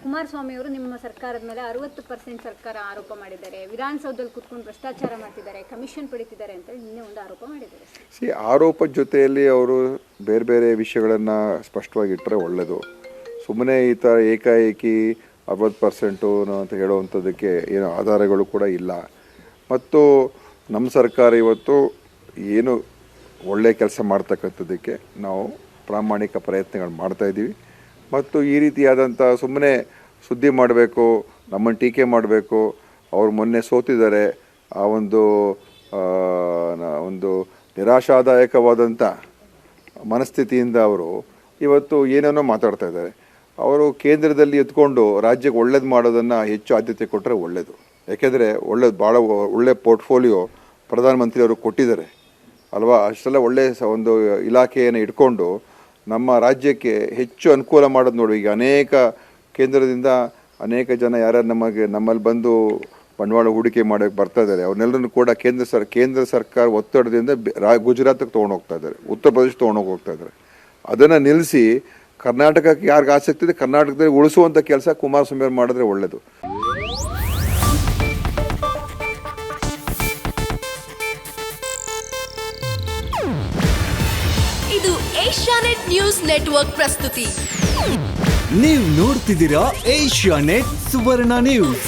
ಕುಮಾರಸ್ವಾಮಿ ಅವರು ನಿಮ್ಮ ಸರ್ಕಾರದ ಮೇಲೆ 60% ಸರ್ಕಾರ ಆರೋಪ ಮಾಡಿದ್ದಾರೆ. ವಿಧಾನಸೌಧದಲ್ಲಿ ಕೂತ್ಕೊಂಡು ಭ್ರಷ್ಟಾಚಾರ ಮಾಡ್ತಿದ್ದಾರೆ, ಕಮಿಷನ್ ಪಡಿತಿದ್ದಾರೆ ಅಂತ ನಿನ್ನೆ ಒಂದು ಆರೋಪ ಮಾಡಿದ್ದಾರೆ. ಆರೋಪದ ಜೊತೆಯಲ್ಲಿ ಅವರು ಬೇರೆ ಬೇರೆ ವಿಷಯಗಳನ್ನು ಸ್ಪಷ್ಟವಾಗಿ ಇಟ್ಟರೆ ಒಳ್ಳೆಯದು. ಸುಮ್ಮನೆ ಈ ಥರ ಏಕಾಏಕಿ 60% ಅಂತ ಹೇಳುವಂಥದ್ದಕ್ಕೆ ಏನು ಆಧಾರಗಳು ಕೂಡ ಇಲ್ಲ. ಮತ್ತು ನಮ್ಮ ಸರ್ಕಾರ ಇವತ್ತು ಏನು ಒಳ್ಳೆಯ ಕೆಲಸ ಮಾಡ್ತಕ್ಕಂಥದ್ದಕ್ಕೆ ನಾವು ಪ್ರಾಮಾಣಿಕ ಪ್ರಯತ್ನಗಳು ಮಾಡ್ತಾಯಿದ್ದೀವಿ. ಮತ್ತು ಈ ರೀತಿಯಾದಂಥ ಸುಮ್ಮನೆ ಸುದ್ದಿ ಮಾಡಬೇಕು, ನಮ್ಮನ್ನು ಟೀಕೆ ಮಾಡಬೇಕು, ಅವರು ಮೊನ್ನೆ ಸೋತಿದ್ದಾರೆ, ಆ ಒಂದು ನಿರಾಶಾದಾಯಕವಾದಂಥ ಮನಸ್ಥಿತಿಯಿಂದ ಅವರು ಇವತ್ತು ಏನೇನೋ ಮಾತಾಡ್ತಾ ಇದ್ದಾರೆ. ಅವರು ಕೇಂದ್ರದಲ್ಲಿ ಎತ್ಕೊಂಡು ರಾಜ್ಯಕ್ಕೆ ಒಳ್ಳೇದು ಮಾಡೋದನ್ನು ಹೆಚ್ಚು ಆದ್ಯತೆ ಕೊಟ್ಟರೆ ಒಳ್ಳೆಯದು. ಯಾಕೆಂದರೆ ಭಾಳ ಒಳ್ಳೆಯ ಪೋರ್ಟ್ಫೋಲಿಯೋ ಪ್ರಧಾನಮಂತ್ರಿಯವರು ಕೊಟ್ಟಿದ್ದಾರೆ ಅಲ್ವಾ. ಅಷ್ಟೆಲ್ಲ ಒಳ್ಳೆಯ ಒಂದು ಇಲಾಖೆಯನ್ನು ಇಟ್ಕೊಂಡು ನಮ್ಮ ರಾಜ್ಯಕ್ಕೆ ಹೆಚ್ಚು ಅನುಕೂಲ ಮಾಡೋದು ನೋಡಿ. ಈಗ ಅನೇಕ ಕೇಂದ್ರದಿಂದ ಅನೇಕ ಜನ ಯಾರ್ಯಾರು ನಮ್ಮಲ್ಲಿ ಬಂದು ಬಂಡವಾಳ ಹೂಡಿಕೆ ಮಾಡೋಕ್ಕೆ ಬರ್ತಾ ಇದ್ದಾರೆ, ಅವ್ರನ್ನೆಲ್ಲರೂ ಕೂಡ ಕೇಂದ್ರ ಸರ್ಕಾರ ಒತ್ತಡದಿಂದ ಗುಜರಾತಿಗೆ ತೊಗೊಂಡೋಗ್ತಾ ಇದ್ದಾರೆ, ಉತ್ತರ ಪ್ರದೇಶ ತೊಗೊಂಡೋಗ್ತಾ ಇದ್ದಾರೆ. ಅದನ್ನು ನಿಲ್ಲಿಸಿ ಕರ್ನಾಟಕಕ್ಕೆ ಯಾರಿಗೆ ಆಸಕ್ತಿ ಇದೆ ಕರ್ನಾಟಕದಲ್ಲಿ ಉಳಿಸುವಂಥ ಕೆಲಸ ಕುಮಾರಸ್ವಾಮಿ ಅವರು ಮಾಡಿದ್ರೆ ಒಳ್ಳೆಯದು. ಇದು ಏಷ್ಯಾನೆಟ್ ನ್ಯೂಸ್ ನೆಟ್ವರ್ಕ್ ಪ್ರಸ್ತುತಿ. ನೀವು ನೋಡ್ತಿದ್ದೀರಾ ಏಷ್ಯಾನೆಟ್ ಸುವರ್ಣ ನ್ಯೂಸ್.